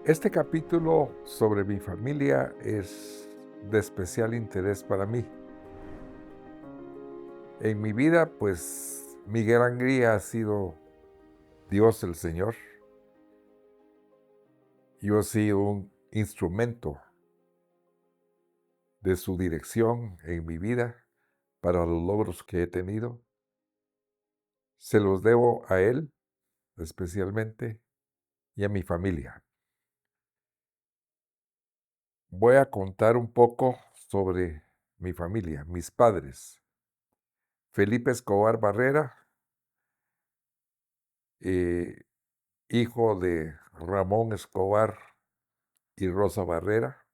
Este capítulo sobre mi familia es de especial interés para mí. En mi vida, pues, mi gran guía ha sido Dios el Señor. Yo he sido un instrumento de su dirección en mi vida para los logros que he tenido. Se los debo a Él, especialmente, y a mi familia. Voy a contar un poco sobre mi familia, mis padres. Felipe Escobar Barrera, eh, hijo de Ramón Escobar y Rosa Barrera,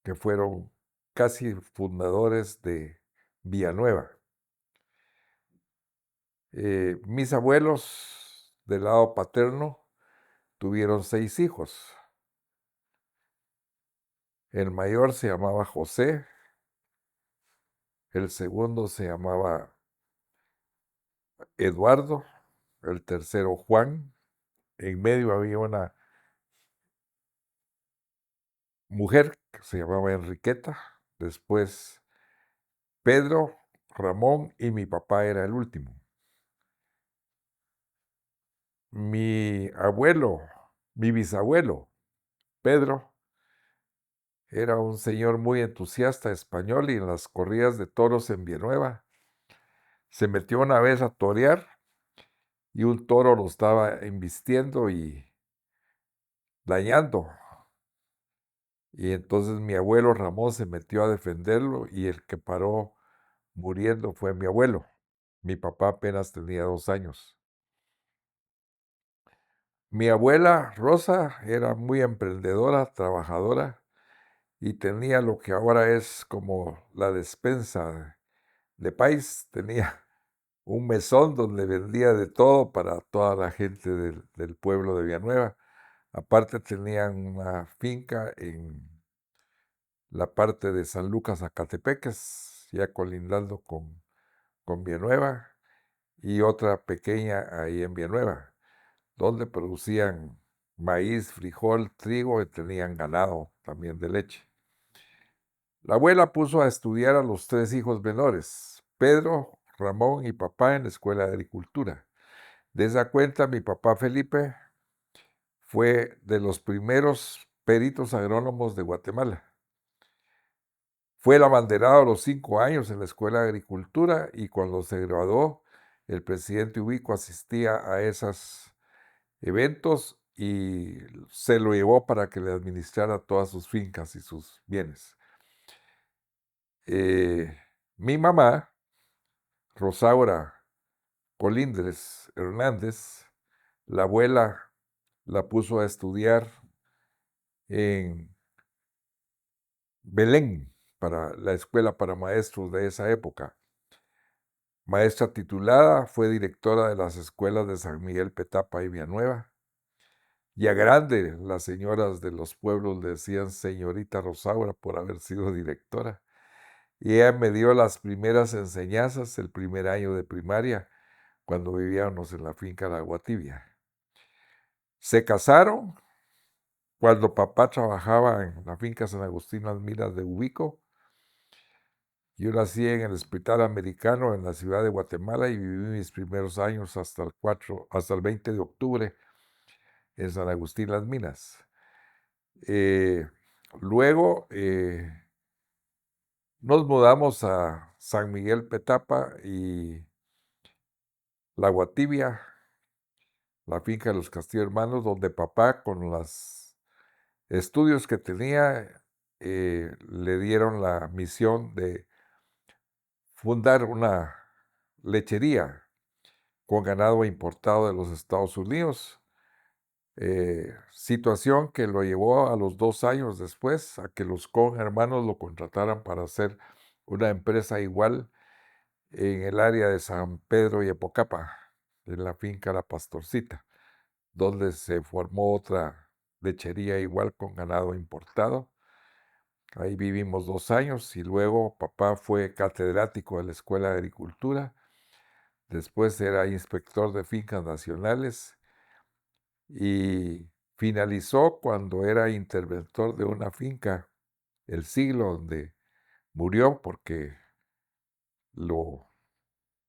que fueron casi fundadores de Villanueva. Mis abuelos del lado paterno tuvieron 6 hijos. El mayor se llamaba José, el segundo se llamaba Eduardo, el tercero Juan. En medio había una mujer que se llamaba Enriqueta, después Pedro, Ramón y mi papá era el último. Mi bisabuelo, Pedro, era un señor muy entusiasta español y en las corridas de toros en Villanueva se metió una vez a torear y un toro lo estaba embistiendo y dañando. Y entonces mi abuelo Ramón se metió a defenderlo y el que paró muriendo fue mi abuelo. Mi papá apenas tenía 2 años. Mi abuela Rosa era muy emprendedora, trabajadora y tenía lo que ahora es como la despensa de país. Tenía un mesón donde vendía de todo para toda la gente del pueblo de Villanueva. Aparte tenían una finca en la parte de San Lucas, Zacatepeques, ya colindando con Villanueva, y otra pequeña ahí en Villanueva, donde producían maíz, frijol, trigo y tenían ganado también de leche. La abuela puso a estudiar a los 3 hijos menores, Pedro, Ramón y papá, en la escuela de agricultura. De esa cuenta, mi papá Felipe fue de los primeros peritos agrónomos de Guatemala. Fue el abanderado a los 5 años en la escuela de agricultura y cuando se graduó, el presidente Ubico asistía a esos eventos y se lo llevó para que le administrara todas sus fincas y sus bienes. Mi mamá, Rosaura Colindres Hernández, la abuela la puso a estudiar en Belén, para la escuela para maestros de esa época. Maestra titulada, fue directora de las escuelas de San Miguel Petapa y Villanueva. Ya grande, las señoras de los pueblos le decían señorita Rosaura por haber sido directora. Y ella me dio las primeras enseñanzas el primer año de primaria, cuando vivíamos en la finca de Agua Tibia. Se casaron cuando papá trabajaba en la finca San Agustín Las Minas de Ubico. Yo nací en el Hospital Americano en la ciudad de Guatemala y viví mis primeros años hasta el 20 de octubre en San Agustín Las Minas. Luego nos mudamos a San Miguel Petapa y La Guatibia, la finca de los Castillo Hermanos, donde papá, con los estudios que tenía, le dieron la misión de fundar una lechería con ganado importado de los Estados Unidos, situación que lo llevó a los 2 años después a que los Con hermanos lo contrataran para hacer una empresa igual en el área de San Pedro y Epocapa, en la finca La Pastorcita, donde se formó otra lechería igual con ganado importado. Ahí vivimos 2 años y luego papá fue catedrático de la Escuela de Agricultura. Después era inspector de fincas nacionales y finalizó cuando era interventor de una finca, El Siglo, donde murió porque lo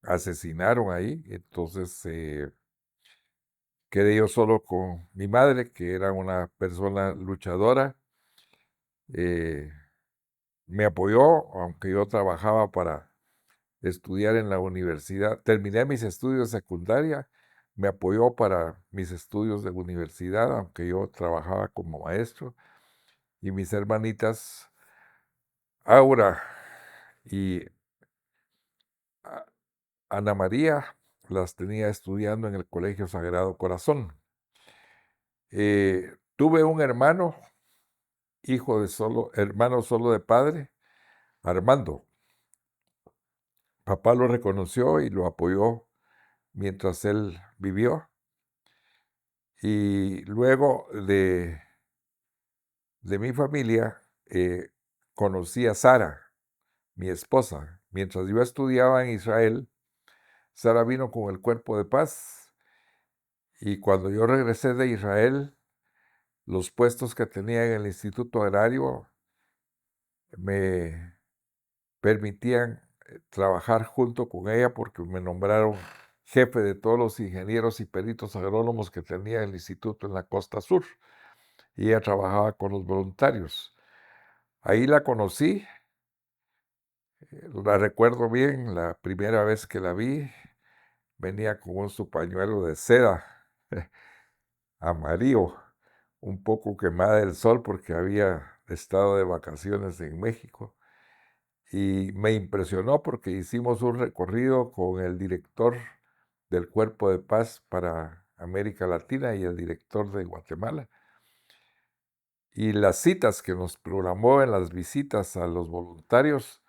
asesinaron ahí. Entonces quedé yo solo con mi madre, que era una persona luchadora. eh, Me apoyó, aunque yo trabajaba para estudiar en la universidad. Terminé mis estudios de secundaria, me apoyó para mis estudios de universidad, aunque yo trabajaba como maestro. Y mis hermanitas Aura y A- Ana María las tenía estudiando en el Colegio Sagrado Corazón. Tuve un hermano, hermano solo de padre, Armando. Papá lo reconoció y lo apoyó mientras él vivió. Y luego de mi familia, conocí a Sara, mi esposa. Mientras yo estudiaba en Israel, Sara vino con el Cuerpo de Paz. Y cuando yo regresé de Israel, los puestos que tenía en el Instituto Agrario me permitían trabajar junto con ella porque me nombraron jefe de todos los ingenieros y peritos agrónomos que tenía el instituto en la costa sur. Y ella trabajaba con los voluntarios. Ahí la conocí, la recuerdo bien, la primera vez que la vi, venía con su pañuelo de seda amarillo, un poco quemada del sol porque había estado de vacaciones en México. Y me impresionó porque hicimos un recorrido con el director del Cuerpo de Paz para América Latina y el director de Guatemala. Y las citas que nos programó en las visitas a los voluntarios,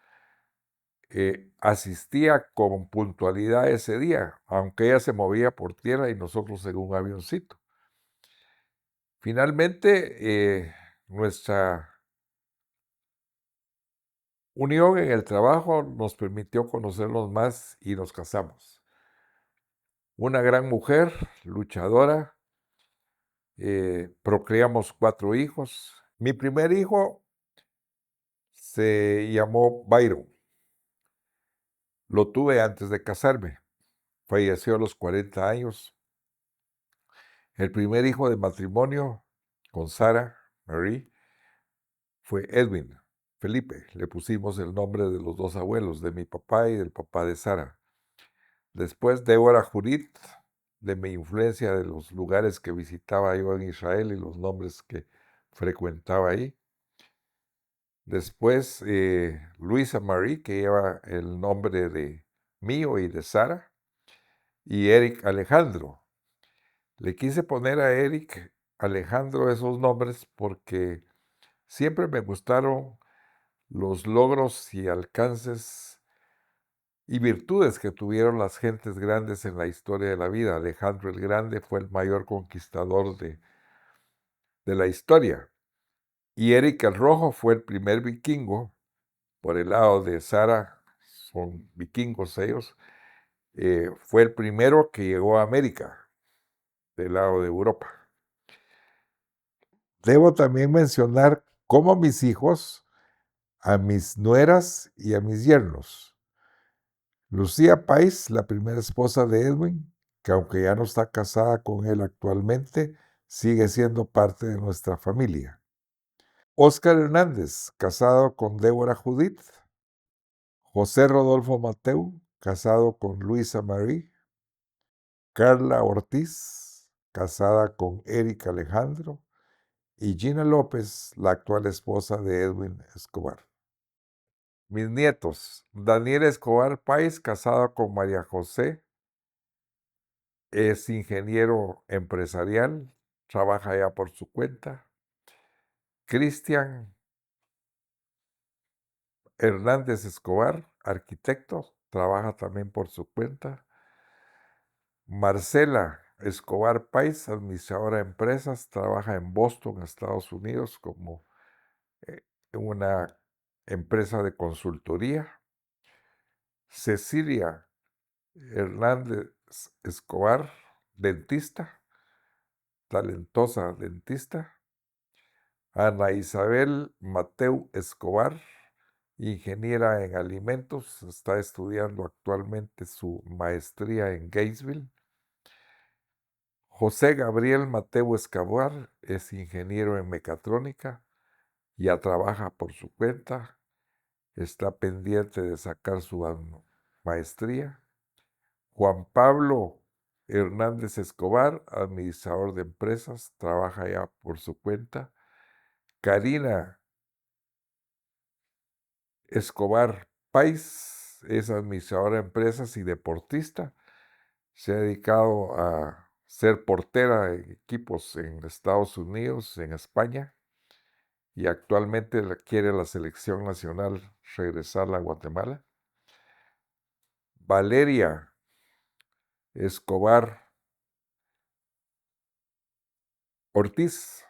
asistía con puntualidad ese día, aunque ella se movía por tierra y nosotros en un avioncito. Finalmente, nuestra unión en el trabajo nos permitió conocernos más y nos casamos. Una gran mujer, luchadora, procreamos 4 hijos. Mi primer hijo se llamó Byron. Lo tuve antes de casarme. Falleció a los 40 años. El primer hijo de matrimonio con Sara, Marie, fue Edwin, Felipe. Le pusimos el nombre de los 2 abuelos, de mi papá y del papá de Sara. Después, Débora Judith, de mi influencia de los lugares que visitaba yo en Israel y los nombres que frecuentaba ahí. Después, Luisa Marie, que lleva el nombre de mío y de Sara. Y Eric Alejandro. Le quise poner a Eric Alejandro esos nombres porque siempre me gustaron los logros y alcances y virtudes que tuvieron las gentes grandes en la historia de la vida. Alejandro el Grande fue el mayor conquistador de la historia. Y Eric el Rojo fue el primer vikingo. Por el lado de Sara, son vikingos ellos. Fue el primero que llegó a América, del lado de Europa. Debo también mencionar como mis hijos, a mis nueras y a mis yernos. Lucía Pais, la primera esposa de Edwin, que aunque ya no está casada con él actualmente, sigue siendo parte de nuestra familia. Óscar Hernández, casado con Débora Judith. José Rodolfo Mateu, casado con Luisa Marie. Carla Ortiz, casada con Eric Alejandro. Y Gina López, la actual esposa de Edwin Escobar. Mis nietos, Daniel Escobar Páez, casado con María José, es ingeniero empresarial, trabaja ya por su cuenta. Cristian Hernández Escobar, arquitecto, trabaja también por su cuenta. Marcela Escobar Páez, administradora de empresas, trabaja en Boston, Estados Unidos, como una empresa de consultoría. Cecilia Hernández Escobar, dentista, talentosa dentista. Ana Isabel Mateu Escobar, ingeniera en alimentos, está estudiando actualmente su maestría en Gainesville. José Gabriel Mateu Escobar es ingeniero en mecatrónica, ya trabaja por su cuenta, está pendiente de sacar su maestría. Juan Pablo Hernández Escobar, administrador de empresas, trabaja ya por su cuenta. Karina Escobar Pais es administradora de empresas y deportista. Se ha dedicado a ser portera de equipos en Estados Unidos, en España, y actualmente quiere la selección nacional regresar a Guatemala. Valeria Escobar Ortiz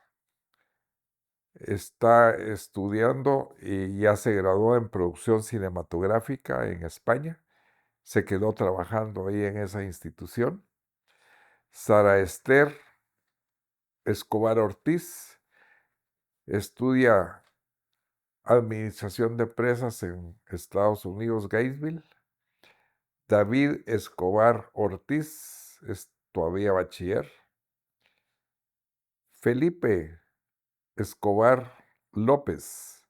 está estudiando y ya se graduó en producción cinematográfica en España. Se quedó trabajando ahí en esa institución. Sara Esther Escobar Ortiz estudia administración de empresas en Estados Unidos, Gainesville. David Escobar Ortiz es todavía bachiller. Felipe Escobar López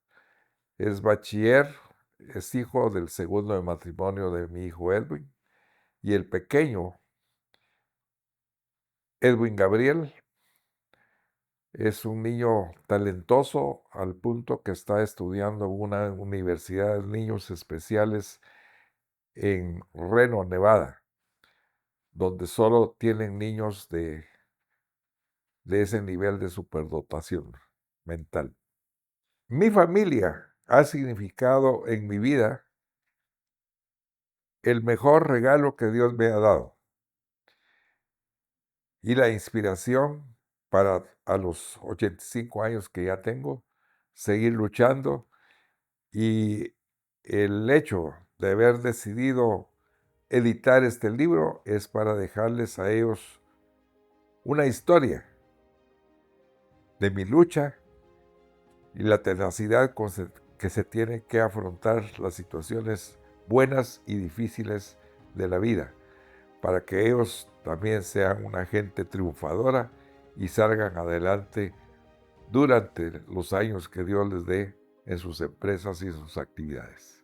es bachiller, es hijo del segundo de matrimonio de mi hijo Edwin. Y el pequeño, Edwin Gabriel, es un niño talentoso al punto que está estudiando en una universidad de niños especiales en Reno, Nevada, donde solo tienen niños de ese nivel de superdotación mental. Mi familia ha significado en mi vida el mejor regalo que Dios me ha dado y la inspiración para a los 85 años que ya tengo, seguir luchando, y el hecho de haber decidido editar este libro es para dejarles a ellos una historia de mi lucha y la tenacidad que se tiene que afrontar las situaciones buenas y difíciles de la vida, para que ellos también sean una gente triunfadora y salgan adelante durante los años que Dios les dé en sus empresas y sus actividades.